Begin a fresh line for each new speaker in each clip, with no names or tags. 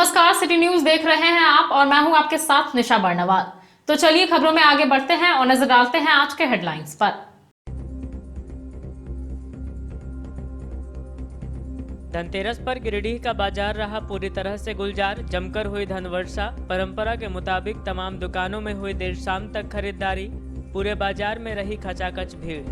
नमस्कार, city news देख रहे हैं आप और मैं हूं आपके साथ निशा बर्नवाल। तो चलिए खबरों में आगे बढ़ते हैं और नजर डालते हैं आज के हेडलाइंस पर।
धनतेरस पर गिरिडीह का बाजार रहा पूरी तरह से गुलजार। जमकर हुई धन वर्षा। परंपरा के मुताबिक तमाम दुकानों में हुई देर शाम तक खरीदारी। पूरे बाजार में रही खचाखच भीड़।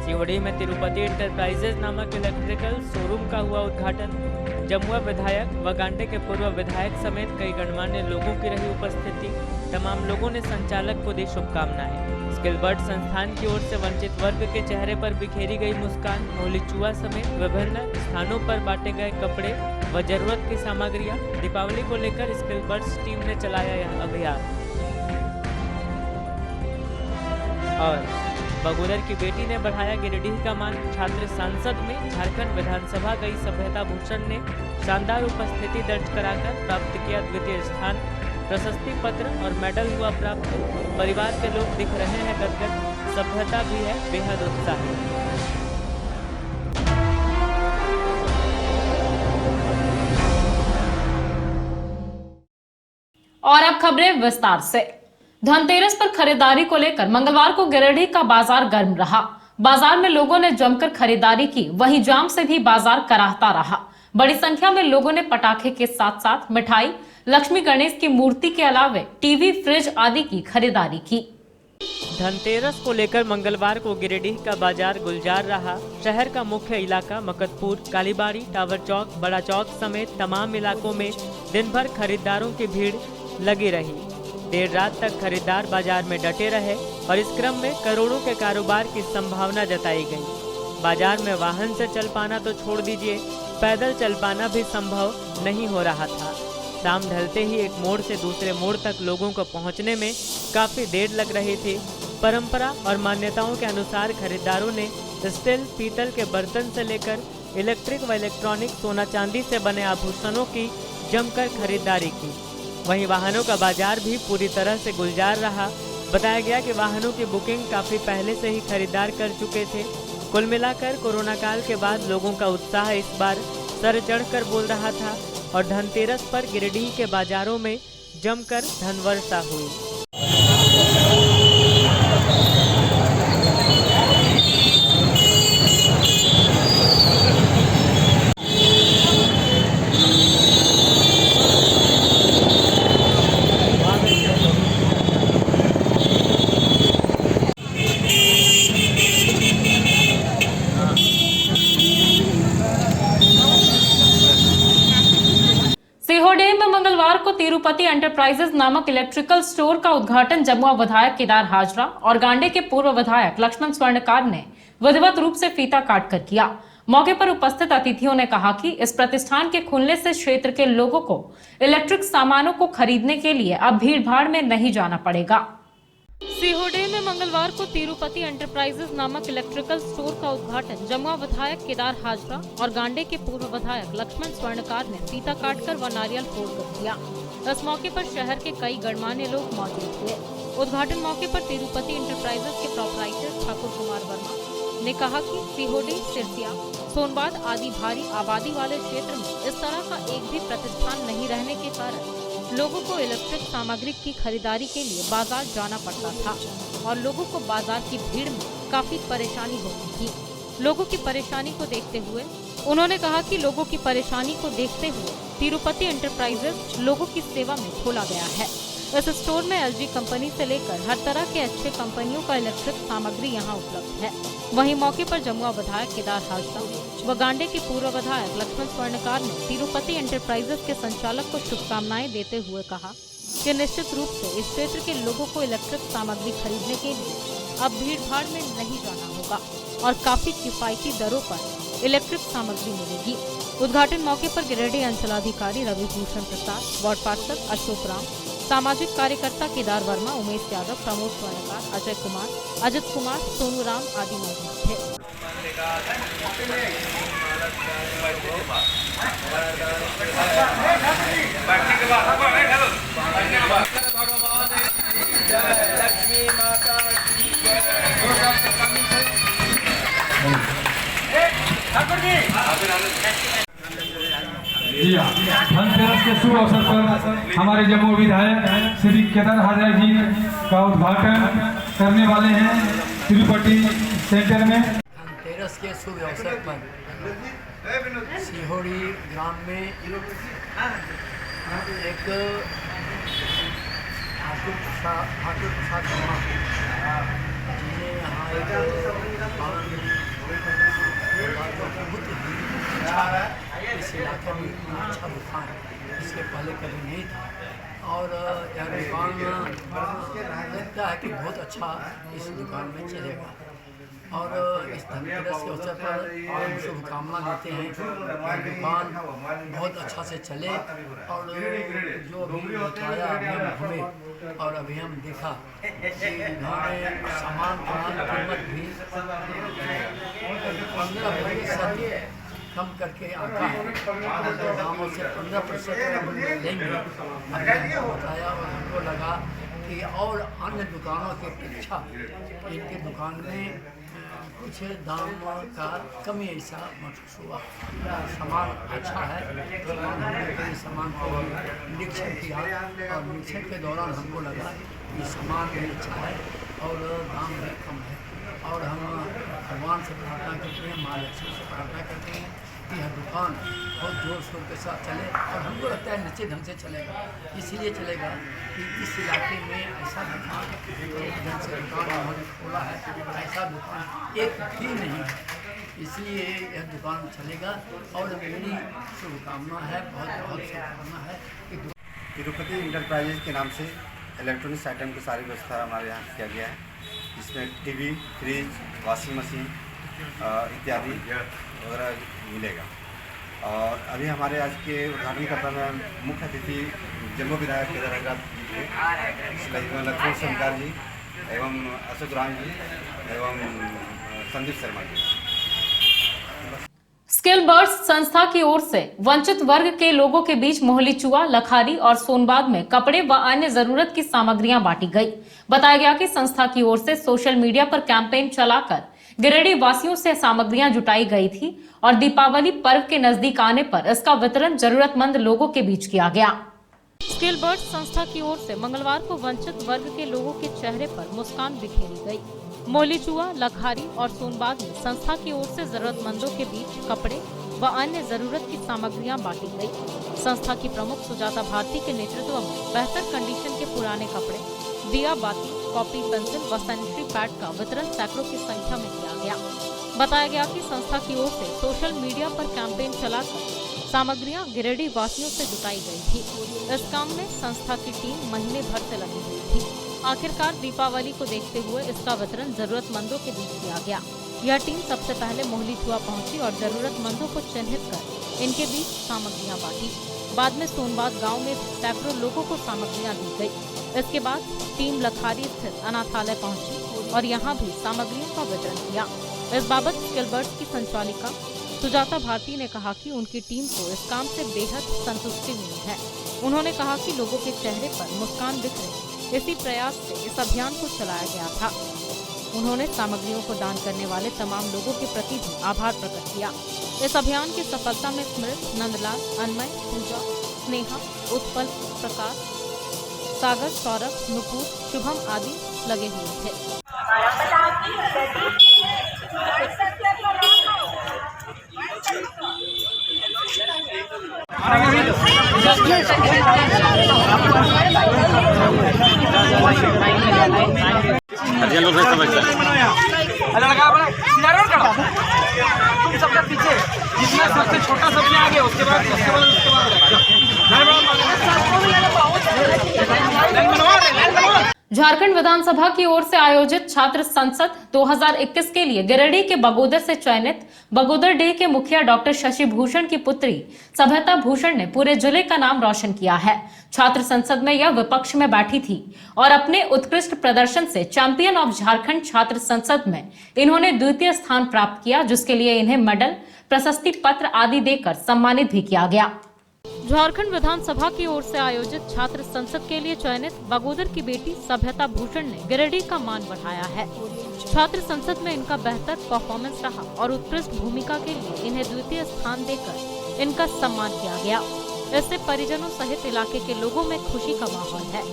सिहोड़ी में तिरुपति एंटरप्राइजेज नामक इलेक्ट्रिकल शोरूम का हुआ उद्घाटन। जमुआ विधायक व गांडे के पूर्व विधायक समेत कई गणमान्य लोगों की रही उपस्थिति। तमाम लोगों ने संचालक को दी शुभकामनाएं। स्किलबर्ड संस्थान की ओर से वंचित वर्ग के चेहरे पर बिखेरी गई मुस्कान। होली चुआ समेत विभिन्न स्थानों पर बांटे गए कपड़े व जरूरत की सामग्रियां। दीपावली को लेकर स्किलबर्ड्स टीम ने चलाया यह अभियान। और बगोदर की बेटी ने बढ़ाया गिरिडीह का मान। छात्र सांसद में झारखंड विधानसभा गई सभ्यता भूषण ने शानदार उपस्थिति दर्ज कराकर प्राप्त किया द्वितीय स्थान। प्रशस्ति पत्र और मेडल हुआ प्राप्त। परिवार के लोग दिख रहे हैं गदगद। सभ्यता भी है बेहद उत्साही।
और अब खबरें विस्तार से। धनतेरस पर खरीदारी को लेकर मंगलवार को गिरिडीह का बाजार गर्म रहा। बाजार में लोगों ने जमकर खरीदारी की, वहीं जाम से भी बाजार कराहता रहा। बड़ी संख्या में लोगों ने पटाखे के साथ साथ मिठाई, लक्ष्मी गणेश की मूर्ति के अलावे टीवी, फ्रिज आदि की खरीदारी की।
धनतेरस को लेकर मंगलवार को गिरिडीह का बाजार गुलजार रहा। शहर का मुख्य इलाका मकतपुर, कालीबाड़ी, टावर चौक, बड़ा चौक समेत तमाम इलाकों में दिन भर खरीदारों की भीड़ लगी रही। देर रात तक खरीदार बाजार में डटे रहे और इस क्रम में करोड़ों के कारोबार की संभावना जताई गई। बाजार में वाहन से चल पाना तो छोड़ दीजिए, पैदल चल पाना भी संभव नहीं हो रहा था। शाम ढलते ही एक मोड़ से दूसरे मोड़ तक लोगों को पहुंचने में काफी देर लग रही थी। परंपरा और मान्यताओं के अनुसार खरीदारों ने स्टील, पीतल के बर्तन से लेकर इलेक्ट्रिक व इलेक्ट्रॉनिक, सोना चांदी से बने आभूषणों की जमकर खरीदारी की। वहीं वाहनों का बाजार भी पूरी तरह से गुलजार रहा। बताया गया कि वाहनों की बुकिंग काफी पहले से ही खरीदार कर चुके थे। कुल मिलाकर कोरोना काल के बाद लोगों का उत्साह इस बार सर चढ़कर बोल रहा था और धनतेरस पर गिरिडीह के बाजारों में जमकर धनवर्षा हुई।
मंगलवार को तिरुपति एंटरप्राइजेज नामक इलेक्ट्रिकल स्टोर का उद्घाटन जमुआ विधायक केदार हाजरा और गांडे के पूर्व विधायक लक्ष्मण स्वर्णकार ने विधिवत रूप से फीता काटकर किया। मौके पर उपस्थित अतिथियों ने कहा कि इस प्रतिष्ठान के खुलने से क्षेत्र के लोगों को इलेक्ट्रिक सामानों को खरीदने के लिए अब भीड़ भाड़ में नहीं जाना पड़ेगा। सिहोडे में मंगलवार को तिरुपति एंटरप्राइजेज नामक इलेक्ट्रिकल स्टोर का उद्घाटन जमुआ विधायक केदार हाजरा और गांडे के पूर्व विधायक लक्ष्मण स्वर्णकार ने फीता काटकर व नारियल फोड़कर किया। इस मौके पर शहर के कई गणमान्य लोग मौजूद हुए। उद्घाटन मौके पर तिरुपति एंटरप्राइजेज के प्रोपराइटर ठाकुर कुमार वर्मा ने कहा कि सिहोडी, सिरसिया, सोनबाद आदि भारी आबादी वाले क्षेत्र में इस तरह का एक भी प्रतिष्ठान नहीं रहने के कारण लोगों को इलेक्ट्रिक सामग्री की खरीदारी के लिए बाजार जाना पड़ता था और लोगों को बाजार की भीड़ में काफी परेशानी होती थी। लोगों की परेशानी को देखते हुए उन्होंने कहा कि लोगों की परेशानी को देखते हुए तिरुपति एंटरप्राइजेज लोगों की सेवा में खोला गया है। इस स्टोर में LG कंपनी से लेकर हर तरह के अच्छे कंपनियों का इलेक्ट्रिक सामग्री यहाँ उपलब्ध है। वहीं मौके पर जमुआ विधायक केदार हाजरा व गांडे के पूर्व विधायक लक्ष्मण स्वर्णकार ने तिरुपति एंटरप्राइजेज के संचालक को शुभकामनाएं देते हुए कहा कि निश्चित रूप से इस क्षेत्र के लोगों को इलेक्ट्रिक सामग्री खरीदने के लिए अब भीड़ भाड़ में नहीं जाना होगा और काफी किफायती दरों पर इलेक्ट्रिक सामग्री मिलेगी। उद्घाटन मौके पर गिरिडीह अंचलाधिकारी रवि भूषण प्रसाद, वार्ड पार्षद अशोक राम, सामाजिक कार्यकर्ता केदार वर्मा, उमेश यादव, प्रमोद स्वर्णकार, अजय कुमार, अजित कुमार, सोनू राम आदि मौजूद थे।
ठाकुर जी दिया। धनतेरस के शुभ अवसर पर हमारे जम्मू विधायक श्री केदार हाजरा जी का उद्घाटन करने वाले हैं तिरुपति सेंटर में।
धनतेरस के शुभ अवसर पर सिहोड़ी ग्राम में एक ठाकुर प्रसाद शर्मा जिन्हें यहाँ एक बहुत इस इलाके में इतना अच्छा दुकान इसके पहले कभी नहीं था और यह दुकान लगता है कि बहुत अच्छा इस दुकान में चलेगा और इस धनतेरस के अवसर पर हम शुभकामना देते हैं कि दुकान बहुत अच्छा से चले और जो अभी बताया अभी हम घूमे और अभी हम देखा कि इन्होंने सामान का कीमत भी 15% कम करके आका है तो दामों से 15% लेंगे हमको बताया और हमको लगा कि और अन्य दुकानों की अपेक्षा इनकी दुकान में कुछ दाम का कमी ऐसा महसूस हुआ। सामान अच्छा है तो हमने कई सामान को निरीक्षण किया और निरीक्षण के दौरान हमको लगा कि सामान भी अच्छा है और दाम भी कम है और हम भगवान से प्रार्थना करते हैं, माँ लक्ष्मी से प्रार्थना करते हैं कि यह दुकान बहुत जोर शोर के साथ चले और हमको लगता है निश्चित ढंग से चलेगा। इसीलिए चलेगा कि इस इलाके में ऐसा दुकान ढंग से दुकान उन्होंने खोला है, ऐसा दुकान एक भी नहीं है, इसलिए यह दुकान चलेगा और मेरी शुभकामना है, बहुत बहुत शुभकामना है कि
तिरुपति इंटरप्राइजेज के नाम से इलेक्ट्रॉनिक्स आइटम की सारी व्यवस्था हमारे यहाँ किया गया है, जिसमें टीवी, फ्रिज, वॉशिंग मशीन इत्यादि वगैरह मिलेगा। और अभी हमारे आज के उद्घाटनकर्ता में मुख्य अतिथि जम्मू विधायक केदार हाजरा जी, लक्ष्मण शंकर जी एवं अशोक राम जी एवं संदीप शर्मा जी।
स्किल बर्ड्स संस्था की ओर से वंचित वर्ग के लोगों के बीच मोहली चुआ, लखारी और सोनबाग में कपड़े व अन्य जरूरत की सामग्रियां बांटी गई। बताया गया कि संस्था की ओर से सोशल मीडिया पर कैंपेन चलाकर गिरिडीह वासियों से सामग्रियां जुटाई गई थी और दीपावली पर्व के नजदीक आने पर इसका वितरण जरूरतमंद लोगों के बीच किया गया। स्किल बर्ड्स संस्था की ओर से मंगलवार को वंचित वर्ग के लोगों के चेहरे पर मुस्कान बिखेरी गई। मोहली चुआ, लखारी और सोनबाग में संस्था की ओर से जरूरतमंदों के बीच कपड़े व अन्य जरूरत की सामग्रियां बांटी गई। संस्था की प्रमुख सुजाता भारती के नेतृत्व में बेहतर कंडीशन के पुराने कपड़े, दिया बाती, कॉपी, पेंसिल व सैनिटरी पैड का वितरण सैकड़ों की संख्या में किया गया। बताया गया कि संस्था की ओर से सोशल मीडिया पर कैंपेन चलाकर सामग्रियां गिरिडीह वासियों से जुटाई गई थी। इस काम में संस्था की टीम महीने भर से लगी हुई थी। आखिरकार दीपावली को देखते हुए इसका वितरण जरूरतमंदों के बीच किया गया। यह टीम सबसे पहले मोहली चुआ पहुंची और जरूरतमंदों को चिन्हित कर इनके बीच सामग्रियां बांटी। बाद में सोनबाग गांव में सैकड़ों लोगों को सामग्रियां दी गई। इसके बाद टीम लखारी स्थित अनाथालय पहुंची और यहां भी सामग्रियों का वितरण किया। इस बाबत स्किल बर्ड्स की संचालिका सुजाता भारती ने कहा कि उनकी टीम को इस काम से बेहद संतुष्टि मिली है। उन्होंने कहा कि लोगों के चेहरे पर मुस्कान दिख रही, इसी प्रयास से इस अभियान को चलाया गया था। उन्होंने सामग्रियों को दान करने वाले तमाम लोगों के प्रति भी आभार प्रकट किया। इस अभियान की सफलता में स्मृत, नंदलाल, अनमय, पूजा, स्नेहा, उत्पल, प्रकाश, सागर, सौरभ, नुपुर, शुभम आदि लगे हुए थे।
तुम सबसे पीछे जितना सबसे छोटा सबसे आगे उसके बाद
झारखंड विधानसभा की ओर से आयोजित छात्र संसद 2021 के लिए गिरिडीह के बगोदर से चयनित बगोदर डीह के मुखिया डॉक्टर शशि भूषण की पुत्री सभ्यता भूषण ने पूरे जिले का नाम रोशन किया है। छात्र संसद में यह विपक्ष में बैठी थी और अपने उत्कृष्ट प्रदर्शन से चैंपियन ऑफ झारखंड छात्र संसद में इन्होंने द्वितीय स्थान प्राप्त किया, जिसके लिए इन्हें मेडल, प्रशस्ति पत्र आदि देकर सम्मानित भी किया गया। झारखंड विधानसभा की ओर से आयोजित छात्र संसद के लिए चयनित बगोदर की बेटी सभ्यता भूषण ने गिरिडीह का मान बढ़ाया है। छात्र संसद में इनका बेहतर परफॉर्मेंस रहा और उत्कृष्ट भूमिका के लिए इन्हें द्वितीय स्थान देकर इनका सम्मान किया गया। इससे परिजनों सहित इलाके के लोगों में खुशी का माहौल है।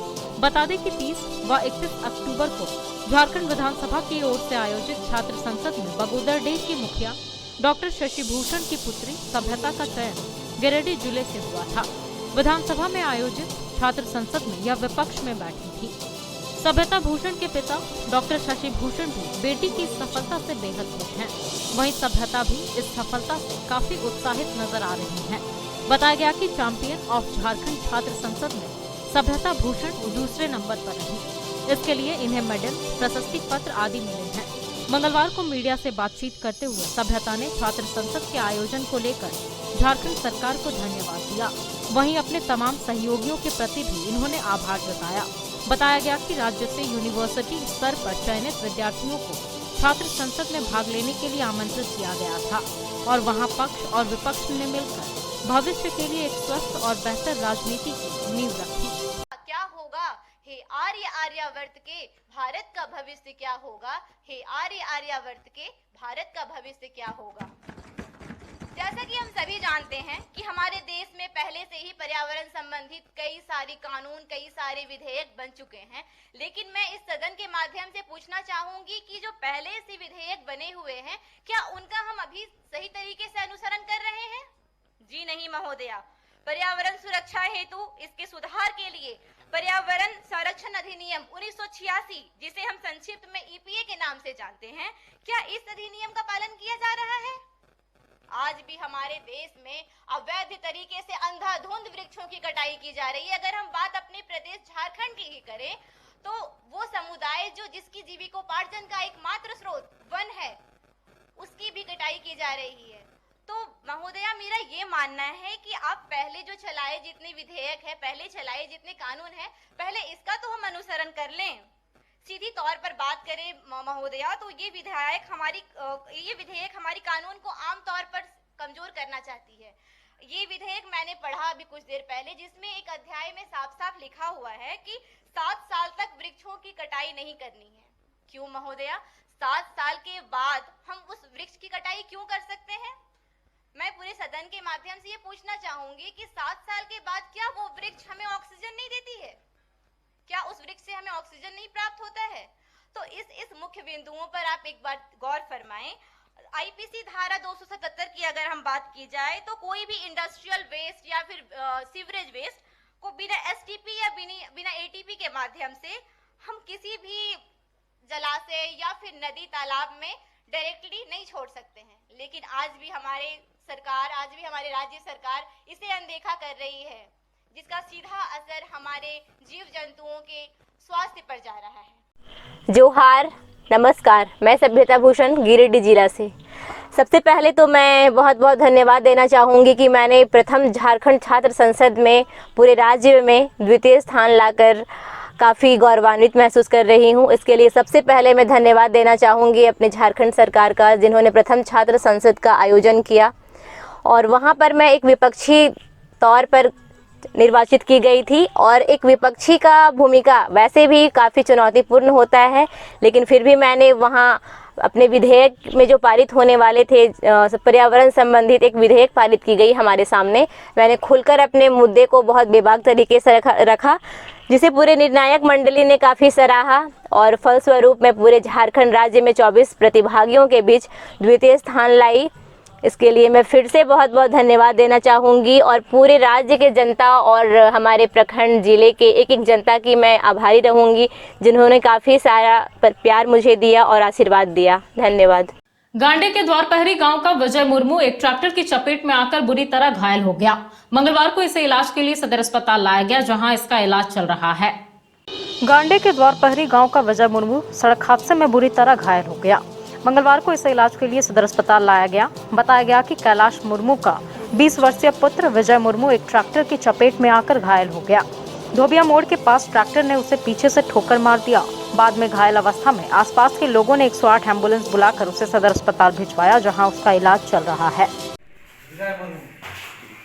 बता दें कि 30 व 31 अक्टूबर को झारखंड विधानसभा की ओर से आयोजित छात्र संसद में बगोदरडीह की मुखिया डॉक्टर शशि भूषण की पुत्री सभ्यता का चयन गिरिडीह जिले से हुआ था। विधानसभा में आयोजित छात्र संसद में यह विपक्ष में बैठी थी। सभ्यता भूषण के पिता डॉक्टर शशि भूषण भी बेटी की इस सफलता से बेहद खुश हैं। वहीं सभ्यता भी इस सफलता से काफी उत्साहित नजर आ रही हैं। बताया गया कि चैंपियन ऑफ झारखंड छात्र संसद में सभ्यता भूषण दूसरे नंबर पर रही। इसके लिए इन्हें मेडल, प्रशस्ति पत्र आदि मिले हैं। मंगलवार को मीडिया से बातचीत करते हुए सभ्यता ने छात्र संसद के आयोजन को लेकर झारखंड सरकार को धन्यवाद दिया। वहीं अपने तमाम सहयोगियों के प्रति भी इन्होंने आभार जताया। बताया गया कि राज्य से यूनिवर्सिटी स्तर पर चयनित विद्यार्थियों को छात्र संसद में भाग लेने के लिए आमंत्रित किया गया था और वहां पक्ष और विपक्ष ने मिलकर भविष्य के लिए एक स्वस्थ और बेहतर राजनीति की नींव रखी।
क्या होगा हे आर्य आर्यावर्त के भारत का भविष्य क्या होगा, हे आर्य आर्यावर्त के भारत का भविष्य क्या होगा। जैसा कि हम सभी जानते हैं कि हमारे देश में पहले से ही पर्यावरण संबंधित कई सारे कानून, कई सारे विधेयक बन चुके हैं, लेकिन मैं इस सदन के माध्यम से पूछना चाहूंगी कि जो पहले से विधेयक बने हुए हैं, क्या उनका हम अभी सही तरीके से अनुसरण कर रहे हैं? जी नहीं महोदया। पर्यावरण सुरक्षा हेतु इसके सुधार के लिए पर्यावरण संरक्षण अधिनियम 1986, जिसे हम संक्षिप्त में ईपीए के नाम से जानते हैं, क्या इस अधिनियम का पालन किया जा रहा है? आज भी हमारे देश में अवैध तरीके से अंधाधुंध वृक्षों की कटाई की जा रही है। अगर हम बात अपने प्रदेश झारखंड की ही करें तो वो समुदाय जो जिसकी जीविकोपार्जन का एकमात्र स्रोत वन है, उसकी भी कटाई की जा रही है। तो महोदया, मेरा ये मानना है कि आप पहले जो चलाए जितने विधेयक है, पहले चलाए जितने कानून है, पहले इसका तो हम अनुसरण कर लें। सीधी तौर पर बात करें महोदया, तो ये विधेयक हमारी कानून को आम तौर पर कमजोर करना चाहती है। ये विधेयक मैंने पढ़ा अभी कुछ देर पहले, जिसमें एक अध्याय में साफ साफ लिखा हुआ है कि 7 साल तक वृक्षों की कटाई नहीं करनी है। क्यों महोदया? 7 साल के बाद हम उस वृक्ष की कटाई क्यों कर सकते हैं? मैं पूरे सदन के माध्यम से ये पूछना चाहूंगी कि 7 साल के बाद क्या वो वृक्ष हमें ऑक्सीजन नहीं देती है? क्या उस वृक्ष से हमें ऑक्सीजन नहीं प्राप्त होता है? तो इस मुख्य बिंदुओं पर आप एक बार गौर फरमाएं। आईपीसी धारा 277 की अगर हम बात की जाए तो कोई भी इंडस्ट्रियल वेस्ट या फिर सीवरेज वेस्ट को बिना एसटीपी या बिना एटीपी के माध्यम से हम किसी भी जलाशय या फिर नदी तालाब में डायरेक्टली नहीं छोड़ सकते हैं। लेकिन आज भी हमारी राज्य सरकार इसे अनदेखा कर रही है, जिसका सीधा असर हमारे जीव जंतुओं के स्वास्थ्य पर जा रहा है।
जोहार, नमस्कार। मैं सभ्यता भूषण गिरिडीह जिला से। सबसे पहले तो मैं बहुत बहुत धन्यवाद देना चाहूँगी कि मैंने प्रथम झारखंड छात्र संसद में पूरे राज्य में द्वितीय स्थान लाकर काफ़ी गौरवान्वित महसूस कर रही हूँ। इसके लिए सबसे पहले मैं धन्यवाद देना चाहूँगी अपने झारखंड सरकार का, जिन्होंने प्रथम छात्र संसद का आयोजन किया और वहाँ पर मैं एक विपक्षी तौर पर निर्वाचित की गई थी। और एक विपक्षी का भूमिका वैसे भी काफ़ी चुनौतीपूर्ण होता है, लेकिन फिर भी मैंने वहाँ अपने विधेयक में जो पारित होने वाले थे, पर्यावरण संबंधित एक विधेयक पारित की गई हमारे सामने, मैंने खुलकर अपने मुद्दे को बहुत बेबाक तरीके से रखा, जिसे पूरे निर्णायक मंडली ने काफ़ी सराहा और फलस्वरूप मैं पूरे झारखंड राज्य में 24 प्रतिभागियों के बीच द्वितीय स्थान लाई। इसके लिए मैं फिर से बहुत बहुत धन्यवाद देना चाहूँगी और पूरे राज्य के जनता और हमारे प्रखंड जिले के एक एक जनता की मैं आभारी रहूँगी, जिन्होंने काफ़ी सारा प्यार मुझे दिया और आशीर्वाद दिया। धन्यवाद।
गांडे के द्वारपहरी गांव का विजय मुर्मू एक ट्रैक्टर की चपेट में आकर बुरी तरह घायल हो गया। मंगलवार को इसे इलाज के लिए सदर अस्पताल लाया गया, जहां इसका इलाज चल रहा है। गांडे के द्वारपहरी गांव का विजय मुर्मू सड़क हादसे में बुरी तरह घायल हो गया। मंगलवार को इसे इलाज के लिए सदर अस्पताल लाया गया। बताया गया कि कैलाश मुर्मू का 20 वर्षीय पुत्र विजय मुर्मू एक ट्रैक्टर की चपेट में आकर घायल हो गया। धोबिया मोड़ के पास ट्रैक्टर ने उसे पीछे से ठोकर मार दिया। बाद में घायल अवस्था में आसपास के लोगों ने 108 एम्बुलेंस बुलाकर उसे सदर अस्पताल भिजवाया, जहां उसका इलाज चल रहा है।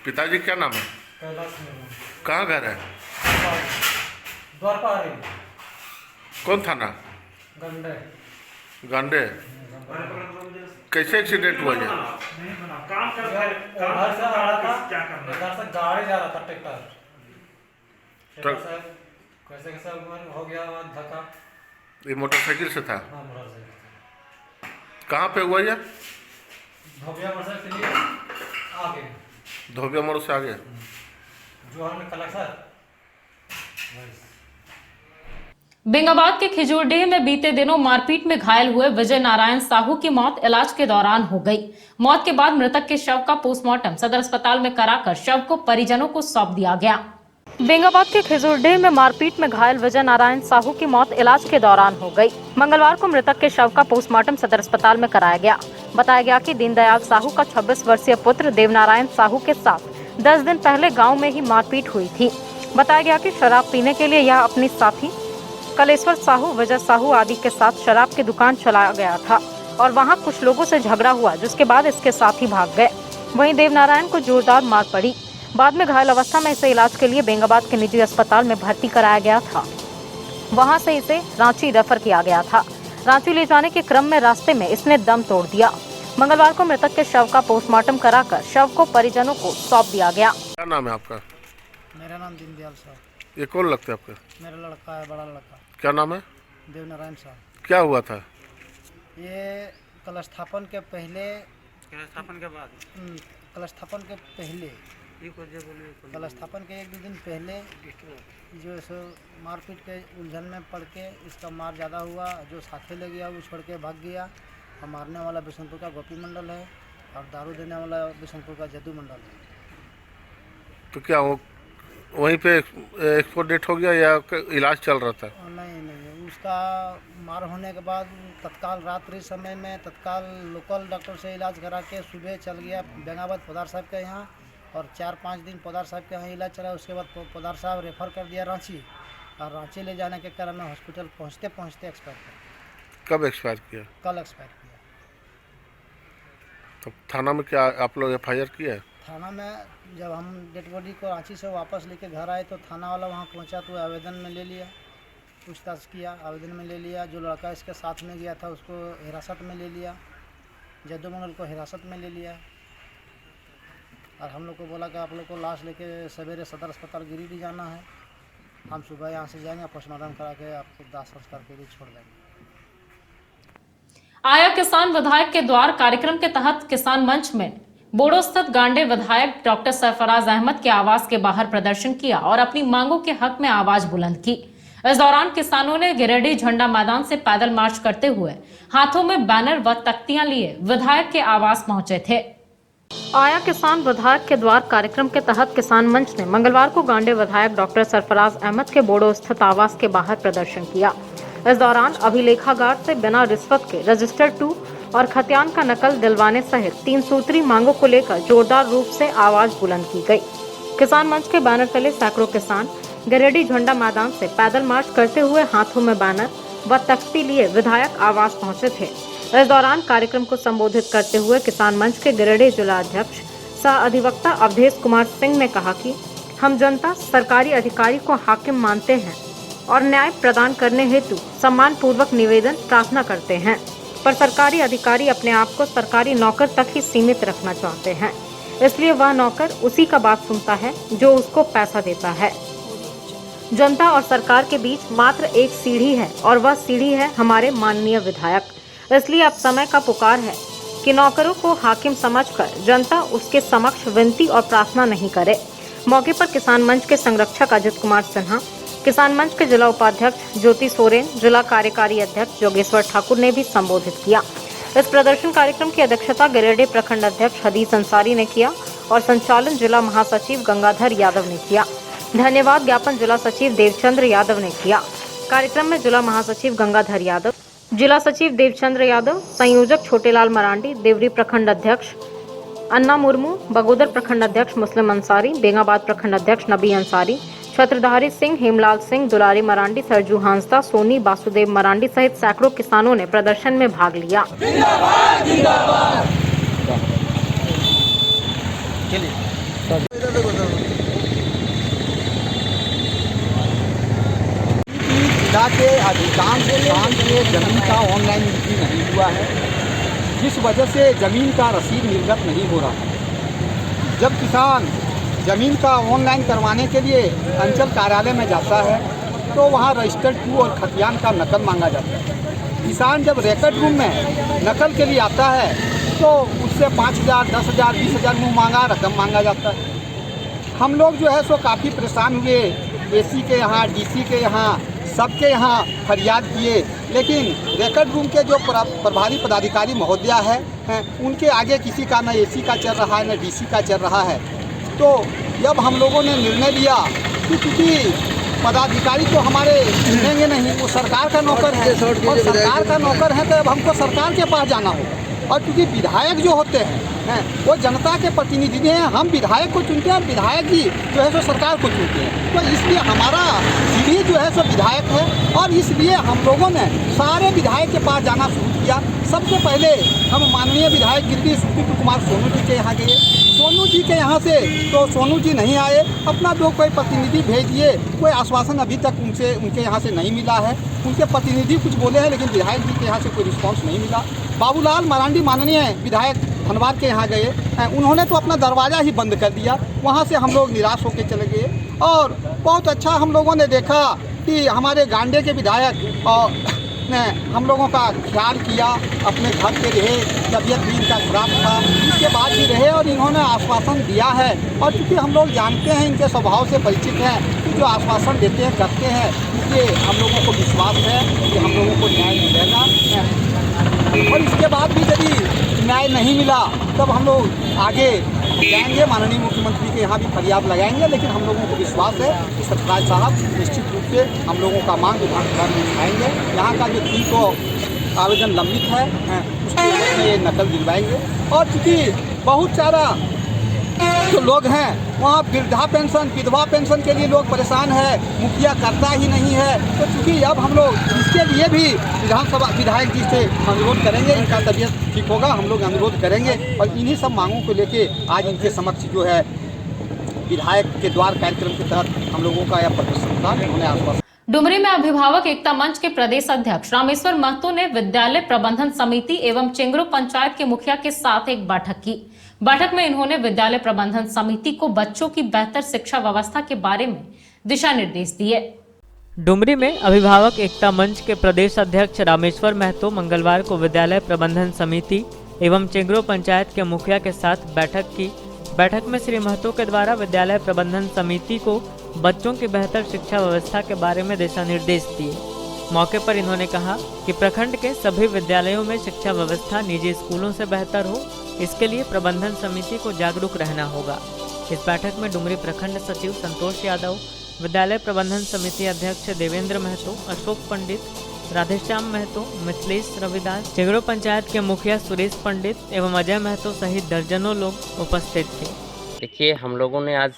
पिताजी क्या नाम है?
कैलाश मुर्मू।
कहाँ घर है?
द्वारपहरी।
कौन थाना?
गंडे।
गांडे। कैसे एक्सीडेंट हुआ ये?
घर से आ रहा था, इधर से गाड़ी जा रहा था ट्रैक्टर से, कैसे कैसे हो गया वहाँ धक्का।
ये मोटरसाइकिल से था?
हाँ, मोटरसाइकिल।
कहाँ पे हुआ ये?
धोबिया मोड़ से चलिए आगे,
धोबिया मोड़ से आगे।
जोहर में कलेक्टर।
बेंगाबाद के खिजूरडीह में बीते दिनों मारपीट में घायल हुए विजय नारायण साहू की मौत इलाज के दौरान हो गई। मौत के बाद मृतक के शव का पोस्टमार्टम सदर अस्पताल में कराकर शव को परिजनों को सौंप दिया गया। बेंगाबाद के खिजूरडीह में मारपीट में घायल विजय नारायण साहू की मौत इलाज के दौरान हो गई। मंगलवार को मृतक के शव का पोस्टमार्टम सदर अस्पताल में कराया गया। बताया गया कि दीनदयाल साहू का 26 वर्षीय पुत्र देवनारायण साहू के साथ 10 दिन पहले गाँव में ही मारपीट हुई थी। बताया गया कि शराब पीने के लिए यह अपनी साथी कलेश्वर साहू, विजय साहू आदि के साथ शराब की दुकान चलाया गया था और वहां कुछ लोगों से झगड़ा हुआ, जिसके बाद इसके साथी भाग गए। वहीं देवनारायण को जोरदार मार पड़ी। बाद में घायल अवस्था में इसे इलाज के लिए बेंगाबाद के निजी अस्पताल में भर्ती कराया गया था। वहां से इसे रांची रेफर किया गया था। रांची ले जाने के क्रम में रास्ते में इसने दम तोड़ दिया। मंगलवार को मृतक के शव का पोस्टमार्टम कराकर शव को परिजनों को सौंप दिया गया।
क्या नाम है आपका?
मेरा नाम दीनदयाल साहब।
ये कौन लगता है आपका?
मेरा लड़का है, बड़ा लड़का।
क्या नाम है?
देवनारायण साहब।
क्या हुआ था?
ये कलशस्थापन के पहले,
कलशस्थापन के बाद,
कलशस्थापन के पहले, कलशस्थापन के 1-2 दिन पहले जो सो मारपीट के उलझन में पड़ के इसका मार ज़्यादा हुआ। जो साथे ले गया वो छोड़ के भाग गया। और मारने वाला बिशनपुर का गोपी मंडल है और दारू देने वाला बिशनपुर का जदू मंडल है।
तो क्या वो वहीं पे एक्सपोर्ट डेट हो गया या इलाज चल रहा था?
नहीं, उसका मार होने के बाद तत्काल रात्रि समय में तत्काल लोकल डॉक्टर से इलाज करा के सुबह चल गया बेंगाबाद पोदार साहब के यहाँ और 4-5 दिन पोदार साहब के यहाँ इलाज चला। उसके बाद पोदार साहब रेफर कर दिया रांची और रांची ले जाने के क्रम में हॉस्पिटल पहुँचते पहुँचते एक्सपायर कर।
कब एक्सपायर किया?
कल एक्सपायर किया।
तो थाना में क्या आप लोग FIR किया है?
थाना में जब हम डेड बॉडी को रांची से वापस लेके घर आए तो थाना वाला वहाँ पहुँचा तो आवेदन में ले लिया, पूछताछ किया, आवेदन में ले लिया। जो लड़का इसके साथ में गया था उसको हिरासत में ले लिया, जद्दू मंडल को हिरासत में ले लिया और हम लोग को बोला कि आप लोग को लाश लेके सवेरे सदर अस्पताल गिरिडीह जाना है। हम सुबह यहाँ से जाएंगे, पोस्टमार्टम करा के आपको दाह संस्कार के लिए छोड़ देंगे।
आया किसान विधायक के द्वार कार्यक्रम के तहत किसान मंच में बोडो स्थित गांडे विधायक डॉक्टर सरफराज अहमद के आवास के बाहर प्रदर्शन किया और अपनी मांगों के हक में आवाज बुलंद की। इस दौरान किसानों ने गिरिडीह झंडा मैदान से पैदल मार्च करते हुए हाथों में बैनर व तख्तियां लिए विधायक के आवास पहुंचे थे। आया किसान विधायक के द्वार कार्यक्रम के तहत किसान मंच ने मंगलवार को गांडे विधायक डॉक्टर सरफराज अहमद के बोडो स्थित आवास के बाहर प्रदर्शन किया। इस दौरान अभिलेखागार से बिना रिश्वत के रजिस्टर 2 और खतियान का नकल दिलवाने सहित 3 सूत्री मांगों को लेकर जोरदार रूप से आवाज बुलंद की गई। किसान मंच के बैनर तले सैकड़ों किसान गिरिडीह झंडा मैदान से पैदल मार्च करते हुए हाथों में बैनर व तख्ती लिए विधायक आवास पहुंचे थे। इस दौरान कार्यक्रम को संबोधित करते हुए किसान मंच के गिरिडीह जिला अध्यक्ष सह अधिवक्ता अवधेश कुमार सिंह ने कहा कि हम जनता सरकारी अधिकारी को हाकिम मानते हैं और न्याय प्रदान करने हेतु सम्मान पूर्वक निवेदन प्रार्थना करते हैं, पर सरकारी अधिकारी अपने आप को सरकारी नौकर तक ही सीमित रखना चाहते हैं। इसलिए वह नौकर उसी का बात सुनता है जो उसको पैसा देता है। जनता और सरकार के बीच मात्र एक सीढ़ी है और वह सीढ़ी है हमारे माननीय विधायक। इसलिए अब समय का पुकार है कि नौकरों को हाकिम समझकर जनता उसके समक्ष विनती और प्रार्थना नहीं करे। मौके पर किसान मंच के संरक्षक अजित कुमार सिन्हा, किसान मंच के जिला उपाध्यक्ष ज्योति सोरेन, जिला कार्यकारी अध्यक्ष योगेश्वर ठाकुर ने भी संबोधित किया। इस प्रदर्शन कार्यक्रम की अध्यक्षता गिरिडीह प्रखंड अध्यक्ष हदीस अंसारी ने किया और संचालन जिला महासचिव गंगाधर यादव ने किया। धन्यवाद ज्ञापन जिला सचिव देवचंद्र यादव ने किया। कार्यक्रम में जिला महासचिव गंगाधर यादव, जिला सचिव देवचंद्र यादव, संयोजक छोटेलाल मरांडी, देवरी प्रखंड अध्यक्ष अन्ना मुर्मू, बगोदर प्रखंड अध्यक्ष मुस्लिम अंसारी, बेंगाबाद प्रखंड अध्यक्ष नबी अंसारी, छत्रधारी सिंह, हेमलाल सिंह, दुलारी मरांडी, सरजू हांसदा, सोनी, वासुदेव मरांडी सहित सैकड़ों किसानों ने प्रदर्शन में भाग लिया।
जिला के अधिकांश किसान के जमीन का ऑनलाइन बिक्री नहीं हुआ है, जिस वजह से ज़मीन का रसीद निर्गत नहीं हो रहा है। जब किसान ज़मीन का ऑनलाइन करवाने के लिए अंचल कार्यालय में जाता है तो वहाँ रजिस्टर्ड टू और खतियान का नकल मांगा जाता है। किसान जब रिकॉर्ड रूम में नकल के लिए आता है तो उससे 5,000, 10,000, 20,000 मुँह मांगा रकम मांगा जाता है। हम लोग जो है सो काफ़ी परेशान हुए, एसी के यहाँ, डीसी के यहाँ, सबके यहाँ फरियाद किए, लेकिन रिकॉर्ड रूम के जो प्रभारी पदाधिकारी महोदया है उनके आगे किसी का न एसी का चल रहा है न डीसी का चल रहा है। तो जब हम लोगों ने निर्णय लिया कि क्योंकि पदाधिकारी तो हमारे सुनेंगे नहीं, वो सरकार का नौकर है और सरकार का नौकर है तो अब हमको सरकार के पास जाना होगा। और क्योंकि विधायक जो होते हैं वो जनता के प्रतिनिधि हैं, हम विधायक को चुनते हैं और विधायक जी जो है सो सरकार को चुनते हैं। तो इसलिए हमारा सीढ़ी जो है सो विधायक है और इसलिए हम लोगों ने सारे विधायक के पास जाना शुरू किया। सबसे पहले हम माननीय विधायक गिरिडीह सुप्रीत कुमार सोनू जी के यहाँ गए। सोनू जी के यहाँ से तो सोनू जी नहीं आए, अपना जो कोई प्रतिनिधि भेज दिए, कोई आश्वासन अभी तक उनके यहाँ से नहीं मिला है। उनके प्रतिनिधि कुछ बोले हैं लेकिन विधायक जी के यहाँ से कोई रिस्पॉन्स नहीं मिला। बाबूलाल मरांडी माननीय विधायक धनबाद के यहाँ गए, उन्होंने तो अपना दरवाज़ा ही बंद कर दिया। वहाँ से हम लोग निराश होकर चले गए और बहुत अच्छा हम लोगों ने देखा कि हमारे गांडे के विधायक और ने हम लोगों का ख्याल किया, अपने घर पे रहे, तबीयत भी इनका खराब था, इसके बाद भी रहे और इन्होंने आश्वासन दिया है। और क्योंकि हम लोग जानते हैं, इनके स्वभाव से परिचित हैं कि जो आश्वासन देते हैं करते हैं, इसलिए हम लोगों को विश्वास है कि हम लोगों को न्याय मिलेगा। और इसके बाद भी यदि न्याय नहीं मिला तब हम लोग आगे जाएंगे, माननीय मुख्यमंत्री के यहाँ भी फरियाद लगाएंगे। लेकिन हम लोगों को विश्वास है कि सतराज साहब निश्चित रूप से हम लोगों का मांग विधानसभा में उठाएंगे। यहाँ का जो 300 आवेदन लंबित है उसके में ये नकल दिलवाएंगे। और चूँकि बहुत सारा जो लोग हैं वहाँ वृद्धा पेंशन, विधवा पेंशन के लिए लोग परेशान है, मुखिया करता ही नहीं है। तो चूँकि अब हम लोग इसके लिए भी विधानसभा विधायक जी से अनुरोध करेंगे, इनका तबीयत ठीक होगा हम लोग अनुरोध करेंगे और इन्हीं सब मांगों को लेके आज इनके समक्ष जो है विधायक के द्वार कार्यक्रम के तहत हम लोगों का यह प्रदर्शन था। उन्होंने आश्वासन।
डुमरी में अभिभावक एकता मंच के प्रदेश अध्यक्ष रामेश्वर महतो ने विद्यालय प्रबंधन समिति एवं चेंगरो पंचायत के मुखिया के साथ एक बैठक की। बैठक में इन्होंने विद्यालय प्रबंधन समिति को बच्चों की बेहतर शिक्षा व्यवस्था के बारे में दिशा निर्देश दिए।
डुमरी में अभिभावक एकता मंच के प्रदेश अध्यक्ष रामेश्वर महतो मंगलवार को विद्यालय प्रबंधन समिति एवं चेंगरो पंचायत के मुखिया के साथ बैठक की। बैठक में श्री महतो के द्वारा विद्यालय प्रबंधन समिति को बच्चों की बेहतर शिक्षा व्यवस्था के बारे में दिशा निर्देश दिए। मौके पर इन्होंने कहा कि प्रखंड के सभी विद्यालयों में शिक्षा व्यवस्था निजी स्कूलों से बेहतर हो, इसके लिए प्रबंधन समिति को जागरूक रहना होगा। इस बैठक में डुमरी प्रखंड सचिव संतोष यादव, विद्यालय प्रबंधन समिति अध्यक्ष देवेंद्र महतो, अशोक पंडित, राधेश्याम महतो, मिथिलेश रविदास, चेंगरो पंचायत के मुखिया सुरेश पंडित एवं अजय महतो सहित दर्जनों लोग उपस्थित थे।
देखिए, हम लोगों ने आज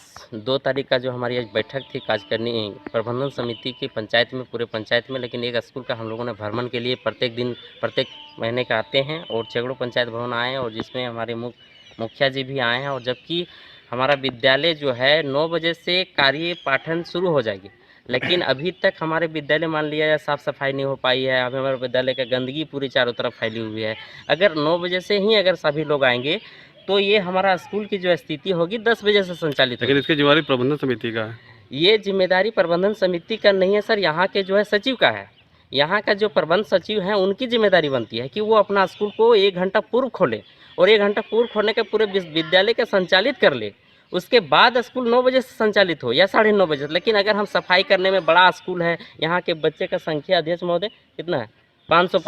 2 तारीख का जो हमारी आज बैठक थी कार्यकारिणी प्रबंधन समिति की पंचायत में, पूरे पंचायत में, लेकिन एक स्कूल का हम लोगों ने भ्रमण के लिए प्रत्येक महीने का आते हैं और चेंगरो पंचायत भवन आए हैं और जिसमें हमारे मुखिया जी भी आए हैं। और जबकि हमारा विद्यालय जो है 9 बजे से कार्य पाठन शुरू हो जाएगी, लेकिन अभी तक हमारे विद्यालय मान लिया जाए साफ़ सफाई नहीं हो पाई है। अभी हमारे विद्यालय का गंदगी पूरी चारों तरफ फैली हुई है। अगर 9 बजे से ही अगर सभी लोग आएंगे तो ये हमारा स्कूल की जो स्थिति होगी 10 बजे से संचालित।
लेकिन इसकी जिम्मेदारी प्रबंधन समिति का है।
ये जिम्मेदारी प्रबंधन समिति का नहीं है सर, यहाँ के जो है सचिव का है। यहाँ का जो प्रबंध सचिव हैं उनकी जिम्मेदारी बनती है कि वो अपना स्कूल को 1 घंटा पूर्व खोले और 1 घंटा पूर्व खोलने के पूरे विद्यालय के संचालित कर ले। उसके बाद स्कूल 9 बजे से संचालित हो या 9:30 बजे। लेकिन अगर हम सफाई करने में, बड़ा स्कूल है, यहाँ के बच्चे का संख्या अध्यक्ष महोदय कितना है, 500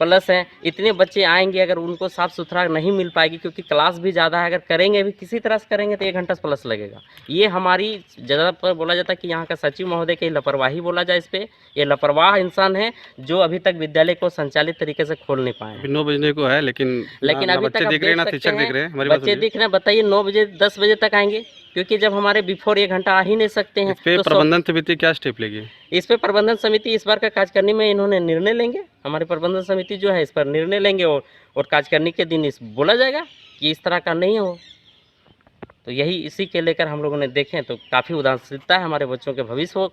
प्लस है, इतने बच्चे आएंगे, अगर उनको साफ़ सुथरा नहीं मिल पाएगी क्योंकि क्लास भी ज़्यादा है, अगर करेंगे भी किसी तरह से करेंगे तो 1 घंटा प्लस लगेगा। ये हमारी ज़्यादा पर बोला जाता है कि यहाँ का सचिव महोदय की लापरवाही बोला जाए इस पर। ये लापरवाह इंसान है जो अभी तक विद्यालय को संचालित तरीके से खोल नहीं पाए।
9 बजे को है लेकिन
अभी तक
दिख रहे हैं, शिक्षक दिख रहे हैं,
बच्चे दिख रहे हैं। बताइए 9 बजे 10 बजे तक आएंगे क्योंकि जब हमारे बिफोर 1 घंटा आ ही नहीं सकते हैं।
तो प्रबंधन समिति क्या स्टेप लेगी
इस पे? प्रबंधन समिति इस बार का कार्यकारिणी में इन्होंने निर्णय लेंगे। हमारी प्रबंधन समिति जो है इस पर निर्णय लेंगे और कार्यकारिणी के दिन इस बोला जाएगा कि इस तरह का नहीं हो। तो यही इसी के लेकर हम लोगों ने देखें तो काफ़ी उदासीनता है, हमारे बच्चों के भविष्य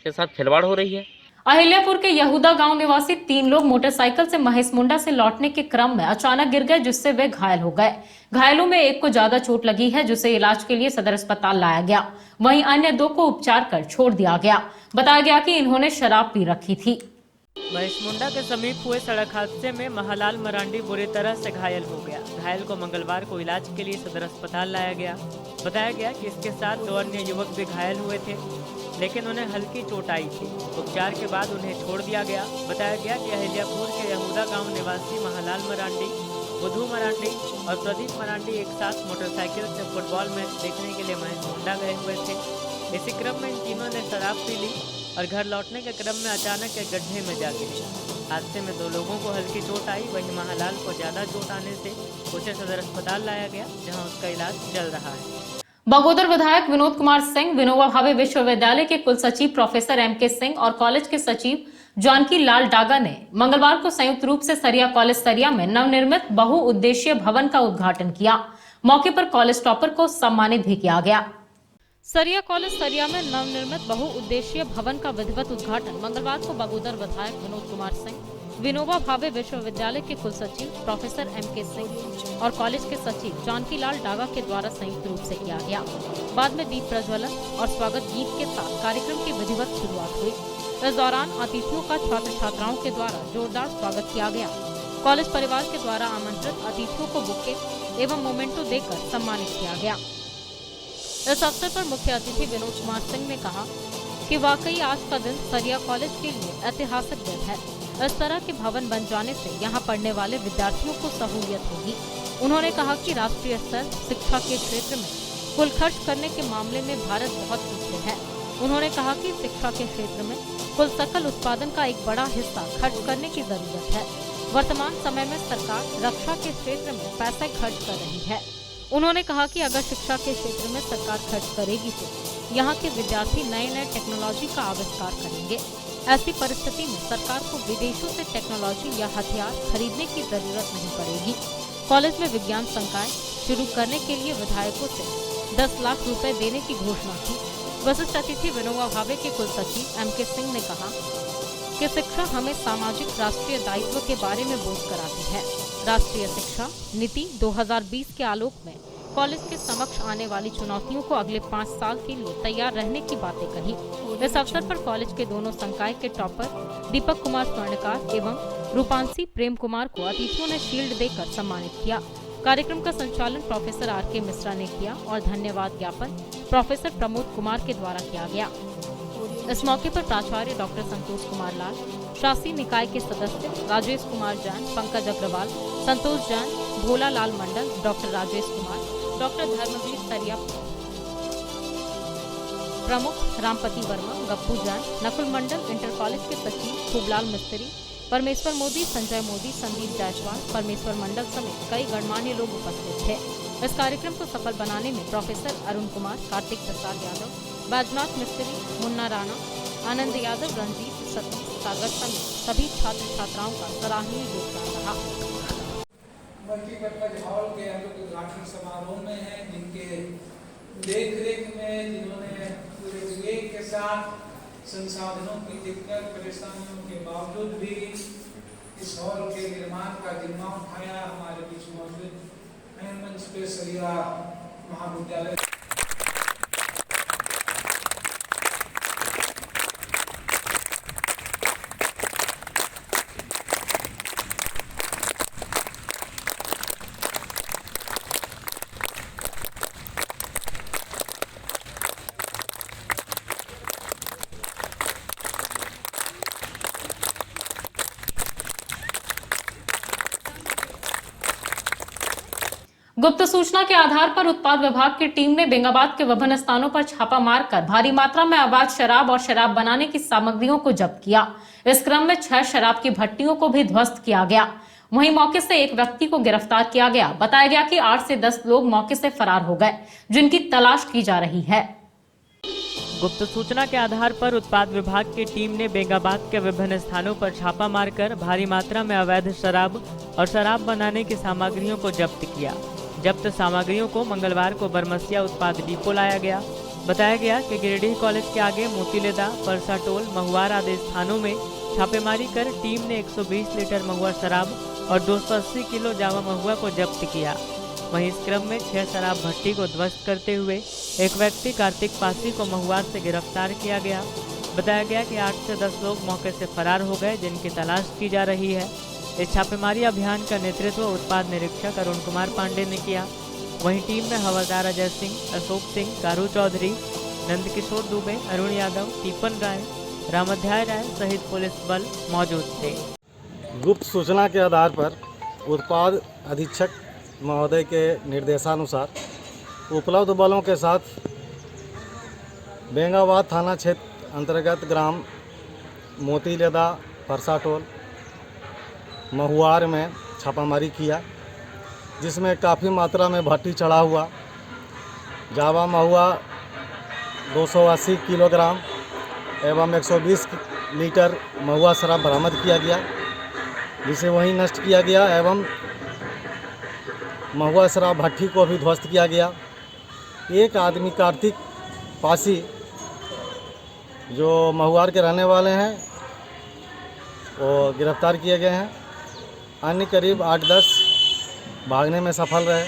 के साथ खिलवाड़ हो रही है।
अहिल्यापुर के यहूदा गांव निवासी 3 लोग मोटरसाइकिल से महेश मुंडा से लौटने के क्रम में अचानक गिर गए, जिससे वे घायल हो गए। घायलों में एक को ज्यादा चोट लगी है, जिसे इलाज के लिए सदर अस्पताल लाया गया। वहीं अन्य 2 को उपचार कर छोड़ दिया गया। बताया गया कि इन्होंने शराब पी रखी थी।
महेश मुंडा के समीप हुए सड़क हादसे में महालाल मरांडी बुरी तरह से घायल हो गया। घायल को मंगलवार को इलाज के लिए सदर अस्पताल लाया गया। बताया गया कि इसके साथ 2 अन्य युवक भी घायल हुए थे, लेकिन उन्हें हल्की चोट आई थी। उपचार के बाद उन्हें छोड़ दिया गया। बताया गया कि अहिल्यापुर के यहूदा गांव निवासी महालाल मरांडी, बुधू मरांडी और प्रदीप मरांडी एक साथ मोटरसाइकिल से फुटबॉल मैच देखने के लिए महेश मुंडा गए हुए थे। इसी क्रम में इन तीनों ने शराब पी ली और घर लौटने के क्रम में अचानक एक गड्ढे में जा गिरे। हादसे में 2 लोगों को हल्की चोट आई। वहीं महालाल को ज्यादा चोट आने से उसे सदर अस्पताल लाया गया, जहां उसका इलाज चल रहा है।
बगोदर विधायक विनोद कुमार सिंह, विनोबा भावे विश्वविद्यालय के कुल सचिव प्रोफेसर M.K. सिंह और कॉलेज के सचिव जानकी लाल डागा ने मंगलवार को संयुक्त रूप से सरिया कॉलेज सरिया में नवनिर्मित बहुउद्देशीय भवन का उद्घाटन किया। मौके पर कॉलेज टॉपर को सम्मानित भी किया गया। सरिया कॉलेज सरिया में नवनिर्मित बहुउद्देशीय भवन का विधिवत उद्घाटन मंगलवार को बगोदर विधायक विनोद कुमार सिंह, विनोबा भावे विश्वविद्यालय के कुल सचिव प्रोफेसर M.K. सिंह और कॉलेज के सचिव जानकी लाल डागा के द्वारा संयुक्त रूप से किया गया। बाद में दीप प्रज्वलन और स्वागत गीत के साथ कार्यक्रम की विधिवत शुरुआत हुई। इस दौरान अतिथियों का छात्र छात्राओं के द्वारा जोरदार स्वागत किया गया। कॉलेज परिवार के द्वारा आमंत्रित अतिथियों को बुके एवं मोमेंटो देकर सम्मानित किया गया। इस अवसर पर मुख्य अतिथि विनोद कुमार सिंह ने कहा कि वाकई आज का दिन सरिया कॉलेज के लिए ऐतिहासिक दिन है। इस तरह के भवन बन जाने से यहाँ पढ़ने वाले विद्यार्थियों को सहूलियत होगी। उन्होंने कहा कि राष्ट्रीय स्तर शिक्षा के क्षेत्र में कुल खर्च करने के मामले में भारत बहुत पीछे है। उन्होंने कहा कि शिक्षा के क्षेत्र में कुल सकल उत्पादन का एक बड़ा हिस्सा खर्च करने की जरूरत है। वर्तमान समय में सरकार रक्षा के क्षेत्र में पैसे खर्च कर रही है। उन्होंने कहा कि अगर शिक्षा के क्षेत्र में सरकार खर्च करेगी तो यहाँ के विद्यार्थी नए नए टेक्नोलॉजी का आविष्कार करेंगे। ऐसी परिस्थिति में सरकार को विदेशों से टेक्नोलॉजी या हथियार खरीदने की जरूरत नहीं पड़ेगी। कॉलेज में विज्ञान संकाय शुरू करने के लिए विधायकों से 10 लाख रुपए देने की घोषणा की। वरिष्ठ अतिथि विनोबा भावे के कुल सचिव M.K. सिंह ने कहा कि शिक्षा हमें सामाजिक राष्ट्रीय दायित्व के बारे में बोध कराती है। राष्ट्रीय शिक्षा नीति 2020 के आलोक में कॉलेज के समक्ष आने वाली चुनौतियों को अगले 5 साल के लिए तैयार रहने की बातें कही। इस अवसर पर कॉलेज के दोनों संकाय के टॉपर दीपक कुमार स्वर्णकार एवं रूपांशी प्रेम कुमार को अतिथियों ने शील्ड देकर सम्मानित किया। कार्यक्रम का संचालन प्रोफेसर R.K. मिश्रा ने किया और धन्यवाद ज्ञापन प्रोफेसर प्रमोद कुमार के द्वारा किया गया। इस मौके पर प्राचार्य डॉक्टर संतोष कुमार लाल, शासी निकाय के सदस्य राजेश कुमार जैन, पंकज अग्रवाल, संतोष जैन, भोला लाल मंडल, डॉक्टर राजेश कुमार, डॉक्टर धर्मवीर सरिया प्रमुख, रामपति वर्मा, गप्पू जैन, नकुल मंडल, इंटर कॉलेज के सचिव खूबलाल मिस्त्री, परमेश्वर मोदी, संजय मोदी, संदीप जायसवाल, परमेश्वर मंडल समेत कई गणमान्य लोग उपस्थित थे। इस कार्यक्रम को सफल बनाने में प्रोफेसर अरुण कुमार, कार्तिक प्रसाद यादव, बैजनाथ मिस्त्री, मुन्ना राणा, आनंद यादव, रंजीत, सतीश, सागर समेत सभी छात्र छात्राओं का सराहनीय योगदान रहा।
मल्टीपर्पज हॉल के हम लोग उद्घाटन समारोह में हैं, जिनके देखरेख में जिन्होंने पूरे विवेक के साथ संसाधनों की दिक्कत परेशानियों के बावजूद भी इस हॉल के निर्माण का जिम्मा उठाया। हमारे बीच मौजूद मंच पे सरिया महाविद्यालय
गुप्त सूचना के आधार पर उत्पाद विभाग की टीम ने बेंगाबाद के विभिन्न स्थानों पर छापा मारकर भारी मात्रा में अवैध शराब और शराब बनाने की सामग्रियों को जब्त किया। इस क्रम में 6 शराब की भट्टियों को भी ध्वस्त किया गया। वहीं मौके से एक व्यक्ति को गिरफ्तार किया गया। बताया गया कि 8 से 10 लोग मौके से फरार हो गए, जिनकी तलाश की जा रही है।
गुप्त सूचना के आधार पर उत्पाद विभाग की टीम ने बेंगाबाद के विभिन्न स्थानों पर छापा मारकर भारी मात्रा में अवैध शराब और शराब बनाने की सामग्रियों को जब्त किया। जब्त सामग्रियों को मंगलवार को बरमसिया उत्पाद डिपो लाया गया। बताया गया कि गिरिडीह कॉलेज के आगे मोतीलेदा, परसाटोल, महुआर आदि स्थानों में छापेमारी कर टीम ने 120 लीटर महुआ शराब और 280 किलो जावा महुआ को जब्त किया। वहीं इस क्रम में 6 शराब भट्टी को ध्वस्त करते हुए एक व्यक्ति कार्तिक पासी को महुआर से गिरफ्तार किया गया। बताया गया कि 8 से 10 लोग मौके से फरार हो गए, जिनकी तलाश की जा रही है। इस छापेमारी अभियान का नेतृत्व उत्पाद निरीक्षक अरुण कुमार पांडे ने किया। वहीं टीम में हवलदार अजय सिंह, अशोक सिंह, कारू चौधरी, नंदकिशोर दुबे, अरुण यादव, टीपन राय, रामाध्याय राय सहित पुलिस बल मौजूद थे।
गुप्त सूचना के आधार पर उत्पाद अधीक्षक महोदय के निर्देशानुसार उपलब्ध बलों के साथ बेंगाबाद थाना क्षेत्र अंतर्गत ग्राम मोतीलेदा, परसाटोल, महुआर में छापामारी किया, जिसमें काफ़ी मात्रा में भट्टी चढ़ा हुआ जावा महुआ 280 किलोग्राम एवं 120 लीटर महुआ शराब बरामद किया गया, जिसे वहीं नष्ट किया गया एवं महुआ शराब भट्टी को भी ध्वस्त किया गया। एक आदमी कार्तिक पासी जो महुआर के रहने वाले हैं वो गिरफ्तार किए गए हैं। अन्य करीब 8-10 भागने में सफल रहे।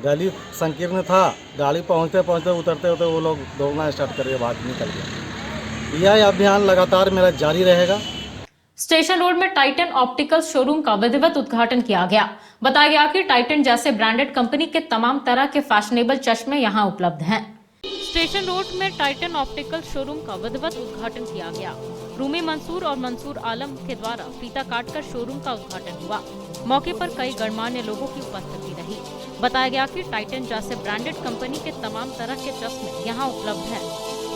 गली संकीर्ण था, गाड़ी पहुंचते पहुंचते उतरते उतरते वो लोग दौड़ना स्टार्ट करके भाग निकल गए। यह अभियान लगातार मेरा जारी रहेगा।
स्टेशन रोड में टाइटन ऑप्टिकल शोरूम का विधिवत उद्घाटन किया गया। बताया गया कि टाइटन जैसे ब्रांडेड कंपनी के तमाम तरह के फैशनेबल चश्मे यहां उपलब्ध हैं। स्टेशन रोड में टाइटन ऑप्टिकल शोरूम का विधिवत उद्घाटन किया गया। रूमी मंसूर और मंसूर आलम के द्वारा फीता काटकर शोरूम का उद्घाटन हुआ। मौके पर कई गणमान्य लोगों की उपस्थिति रही। बताया गया कि टाइटन जैसे ब्रांडेड कंपनी के तमाम तरह के चश्मे यहां उपलब्ध हैं।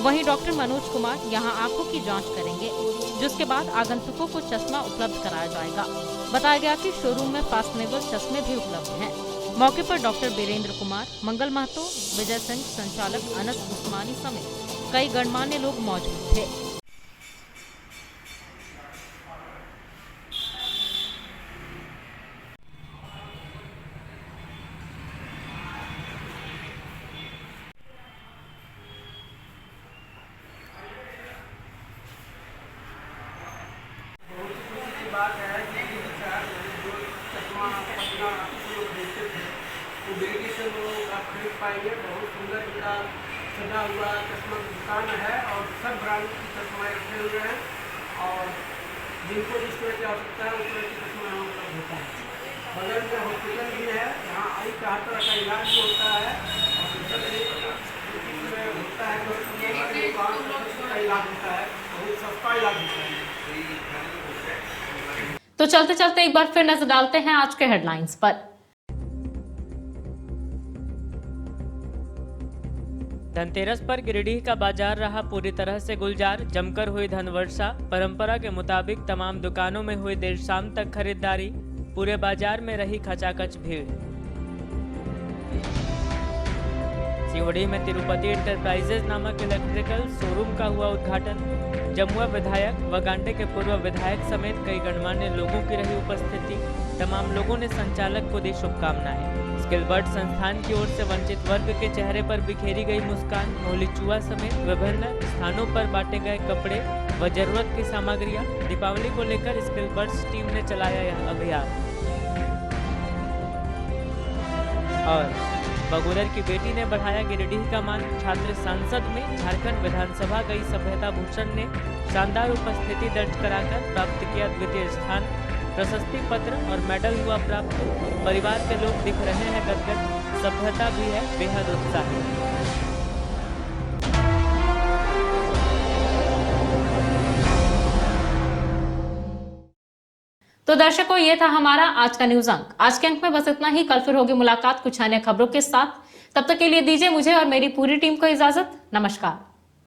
वहीं डॉक्टर मनोज कुमार यहां आंखों की जांच करेंगे, जिसके बाद आगंतुकों को चश्मा उपलब्ध कराया जाएगा। बताया गया कि शोरूम में फैशनेबल चश्मे भी उपलब्ध हैं। मौके पर डॉक्टर बीरेंद्र कुमार, मंगल महतो, विजय सिंह, संचालक अनस उस्मानी समेत कई गणमान्य लोग मौजूद थे।
पाएंगे बहुत सुंदर इनका सजा हुआ चश्मा दुकान है और सब ब्रांड की चश्माएँ रखे हुए हैं और जिनको जिस तरह की आवश्यकता है उस तरह की चश्मा यहाँ उपलब्ध होता है। बगल में हॉस्पिटल भी है, यहाँ आई का हर तरह का इलाज भी होता है और होता है तो इलाज होता है, बहुत सस्ता इलाज होता है।
तो चलते चलते एक बार फिर नजर डालते हैं आज के हेडलाइंस पर।
धनतेरस पर गिरिडीह का बाजार रहा पूरी तरह से गुलजार। जमकर हुई धन वर्षा। परंपरा के मुताबिक तमाम दुकानों में हुई देर शाम तक खरीदारी। पूरे बाजार में रही खचाखच भीड़। सिवड़ी में तिरुपति एंटरप्राइजेज नामक इलेक्ट्रिकल शोरूम का हुआ उद्घाटन। जमुआ विधायक व गांडे के पूर्व विधायक समेत कई गणमान्य लोगों की रही उपस्थिति। तमाम लोगों ने संचालक को दी शुभकामनाएं। स्किलबर्ड संस्थान की ओर से वंचित वर्ग के चेहरे पर बिखेरी गई मुस्कान। होली चुआ समेत विभिन्न स्थानों पर बांटे गए कपड़े व जरूरत की सामग्रियां। दीपावली को लेकर स्किलबर्ड्स टीम ने चलाया यह अभियान। और बगोदर की बेटी ने बढ़ाया गिरिडीह का मान। छात्र संसद में झारखंड विधानसभा गई सभ्यता भूषण ने शानदार उपस्थिति दर्ज कराकर प्राप्त किया द्वितीय स्थान। प्रशस्ति पत्र और मेडल हुआ प्राप्त। परिवार के लोग दिख रहे हैं गदगद। सभ्यता भी है बेहद उत्साही।
तो दर्शकों, ये था हमारा आज का न्यूज अंक। आज के अंक में बस इतना ही। कल फिर होगी मुलाकात कुछ अन्य खबरों के साथ। तब तक के लिए दीजिए मुझे और मेरी पूरी टीम को इजाजत। नमस्कार।